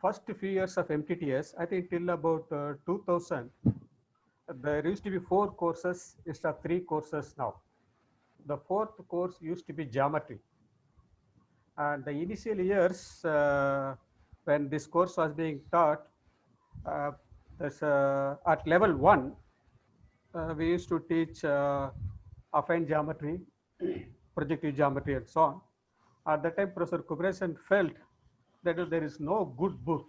first few years of MTTS, I think till about 2000, there used to be 4 courses instead of 3 courses now. The fourth course used to be geometry. And the initial years, when this course was being taught, uh, at level 1, we used to teach affine geometry, projective geometry, and so on. At that time, Professor Kumaresan felt that there is no good book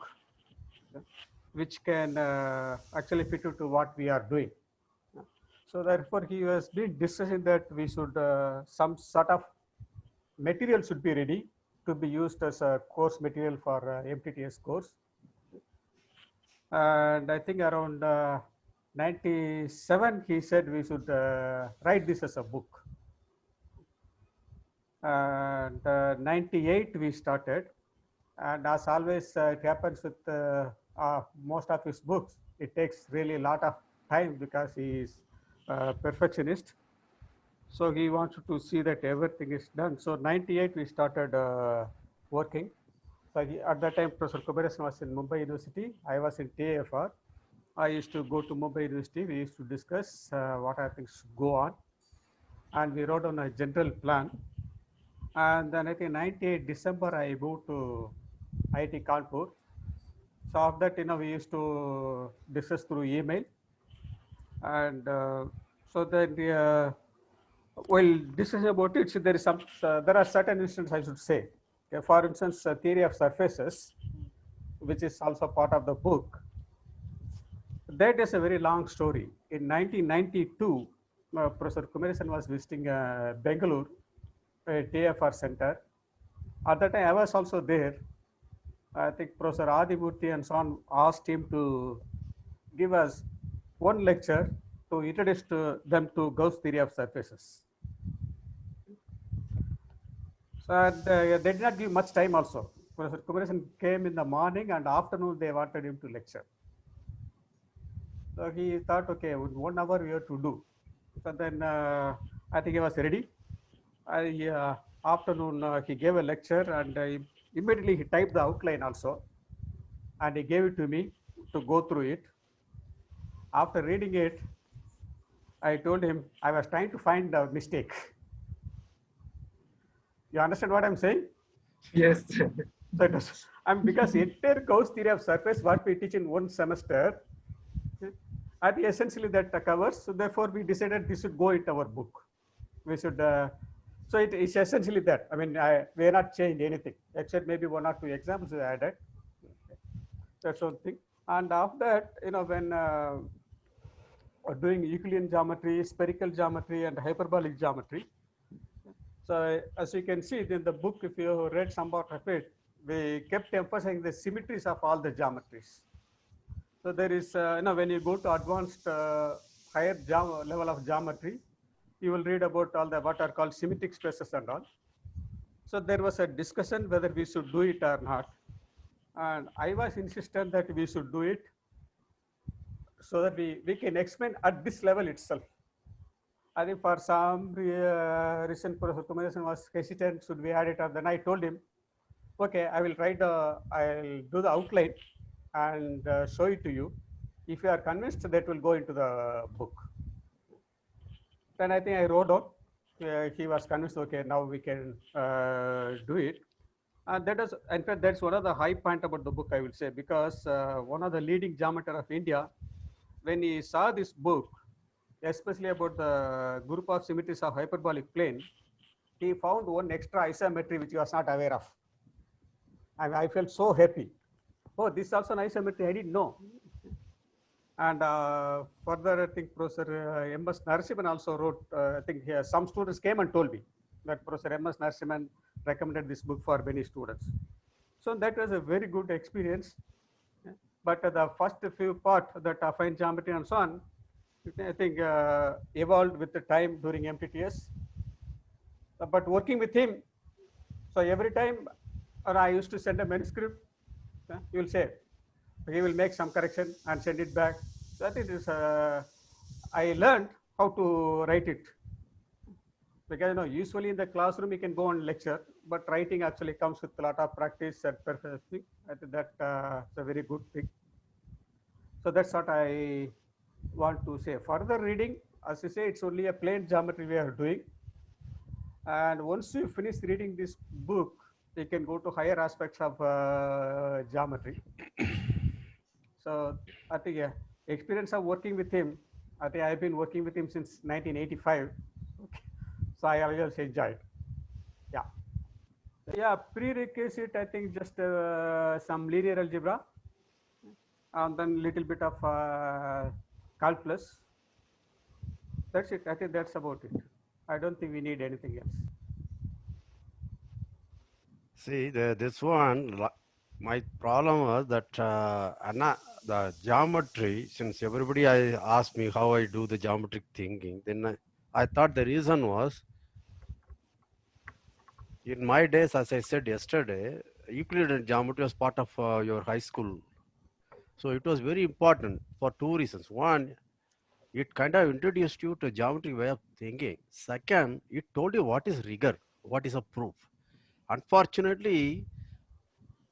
which can actually fit into what we are doing. So therefore, he has been discussing that we should some sort of material should be ready to be used as a course material for MTTS course. And I think around 97, he said we should write this as a book. And 98 we started, and as always it happens with most of his books, it takes really a lot of time because he is a perfectionist. So he wants to see that everything is done. So 98 we started working. So at that time, Professor Kumaresan was in Mumbai University. I was in TAFR. I used to go to Mumbai University. We used to discuss what are things to go on, and we wrote on a general plan. And then I think 98 December I moved to IIT Kanpur. So after that, we used to discuss through email, and so then while discussing about it, so there is there are certain instances I should say. Okay, for instance, theory of surfaces, which is also part of the book. That is a very long story. In 1992, Professor Kumaresan was visiting Bangalore, TFR center. At that time, I was also there. I think Professor Adimurthy and so on asked him to give us one lecture to introduce them to Gauss theory of surfaces. So they did not give much time also. Professor Kumaresan came in the morning, and afternoon they wanted him to lecture. So he thought, okay, in 1 hour we have to do. So then I think he was ready. Afternoon he gave a lecture, and immediately he typed the outline also, and he gave it to me to go through it. After reading it, I told him I was trying to find a mistake. You understand what I'm saying? Yes. So because entire Gauss theory of surface, what we teach in one semester, I think essentially that covers. So therefore, we decided this should go into our book. We should. So it is essentially that. I mean, we have not changed anything except maybe 1 or 2 examples we added. That's one thing. And after that, when doing Euclidean geometry, spherical geometry, and hyperbolic geometry. So as you can see in the book, if you read somewhat of it, we kept emphasizing the symmetries of all the geometries. So there is, when you go to advanced higher level of geometry, you will read about all the what are called symmetric spaces and all. So there was a discussion whether we should do it or not. And I was insistent that we should do it so that we can explain at this level itself. I think for some reason, Professor Kumaresan was hesitant, should we add it? Or then I told him, okay, I'll do the outline and show it to you. If you are convinced, that will go into the book. Then I think I wrote down. He was convinced, okay, now we can do it. And that is, in fact, that's one of the high point about the book, I will say, because one of the leading geometers of India, when he saw this book, especially about the group of symmetries of hyperbolic plane, he found one extra isometry which he was not aware of. And I felt so happy. Oh, this is also an isometry, I didn't know. And further, I think Professor M.S. Narasimhan also wrote, I think some students came and told me that Professor M.S. Narasimhan recommended this book for many students. So that was a very good experience. But the first few part, that affine geometry and so on, I think evolved with the time during MTTS. But working with him, so every time I used to send a manuscript, he will say, he will make some correction and send it back. So that is, I learned how to write it. Because usually in the classroom you can go and lecture, but writing actually comes with a lot of practice and perfecting. I think that is a very good thing. So that's what I want to say. Further reading, as you say, it's only a plain geometry we are doing. And once you finish reading this book, you can go to higher aspects of geometry. So I think experience of working with him, I think I've been working with him since 1985. Okay. So I always enjoyed. Yeah. Yeah, prerequisite, I think just some linear algebra and then little bit of calculus. That's it. I think that's about it. I don't think we need anything else. See, this one, my problem was that the geometry, since everybody asked me how I do the geometric thinking, then I thought the reason was, in my days, as I said yesterday, Euclidean geometry was part of your high school. So it was very important for two reasons. One, it kind of introduced you to geometric way of thinking. Second, it told you what is rigor, what is a proof. Unfortunately,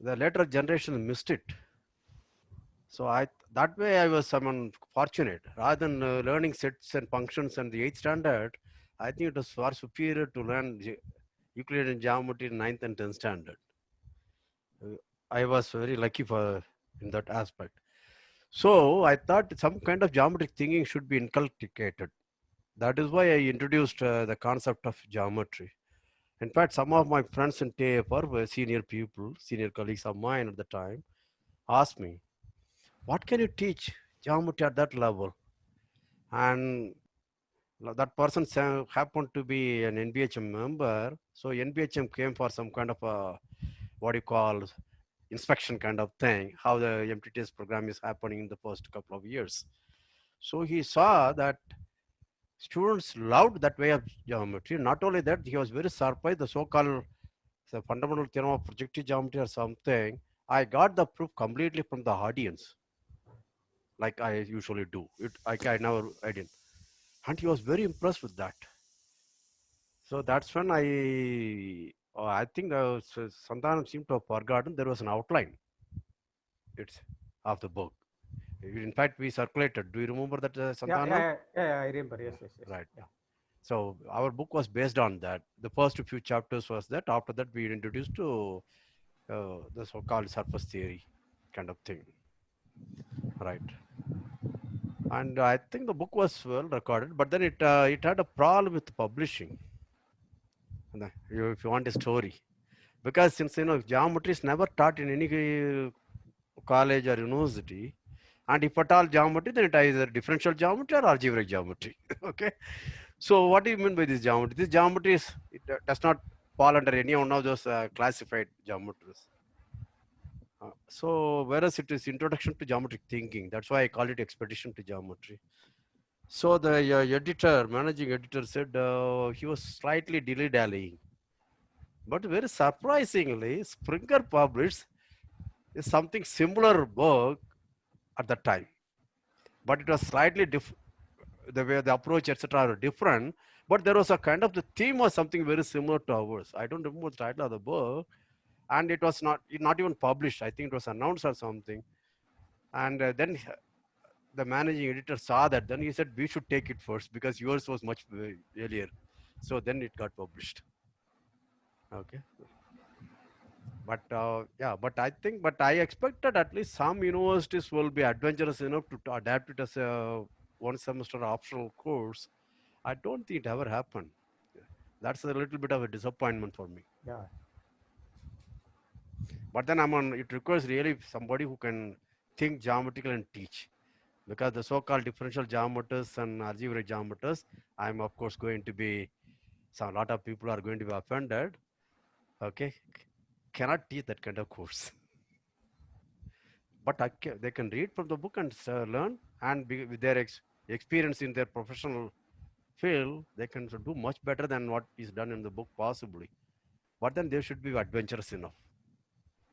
the later generation missed it. So that way I was someone fortunate. Rather than learning sets and functions and the eighth standard, I think it was far superior to learn Euclidean geometry in ninth and tenth standard. I was very lucky for in that aspect. So I thought some kind of geometric thinking should be inculcated. That is why I introduced the concept of geometry. In fact, some of my friends in TAFR were senior people, senior colleagues of mine at the time, asked me, what can you teach geometry at that level? And that person happened to be an NBHM member. So NBHM came for some kind of a, what you call, inspection kind of thing, how the MTTS program is happening in the first couple of years. So he saw that students loved that way of geometry. Not only that, he was very surprised, the so-called fundamental theorem of projective geometry or something. I got the proof completely from the audience, like I usually do. I didn't. And he was very impressed with that. So that's when I think Santanam seemed to have forgotten there was an outline. It's of the book. In fact, we circulated. Do you remember that, Santanam? I remember. Yes, yes, yes. Right. Yeah. So our book was based on that. The first few chapters was that. After that, we introduced to the so-called surface theory kind of thing. Right. And I think the book was well recorded, but then it had a problem with publishing. If you want a story, because since geometry is never taught in any college or university, and if at all geometry, then it is either differential geometry or algebraic geometry. Okay, so what do you mean by this geometry? This geometry does not fall under any one of those classified geometries. So whereas it is introduction to geometric thinking, that's why I call it expedition to geometry. So the managing editor said he was slightly dilly-dallying. But very surprisingly, Springer published something similar book at the time. But it was slightly different. The way the approach, etc., are different. But there was a kind of the theme was something very similar to ours. I don't remember the title of the book, and it was not even published. I think it was announced or something. And then the managing editor saw that. Then he said we should take it first because yours was much earlier. So then it got published. Okay. But I expect that at least some universities will be adventurous enough to adapt it as a one semester optional course. I don't think it ever happened. That's a little bit of a disappointment for me. Yeah. But then it requires really somebody who can think geometrical and teach. Because the so-called differential geometers and algebraic geometers, I'm of course going to be, a lot of people are going to be offended. Okay, cannot teach that kind of course. But they can read from the book and learn, and with their experience in their professional field, they can do much better than what is done in the book possibly. But then they should be adventurous enough.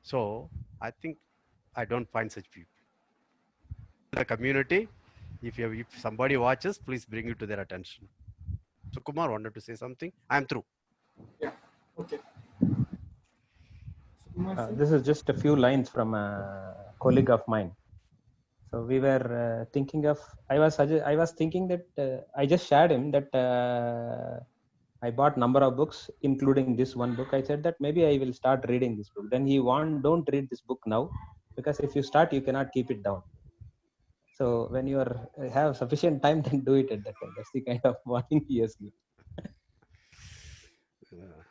So I think I don't find such people. The community, if somebody watches, please bring it to their attention. So Kumar wanted to say something. I am through. Yeah. Okay. This is just a few lines from a colleague of mine. So we were thinking of. I was thinking that I just shared him that I bought number of books, including this one book. I said that maybe I will start reading this book. Then he warned, "Don't read this book now, because if you start, you cannot keep it down." So when you are have sufficient time, then do it at that time. That's the kind of warning he has given. Yeah.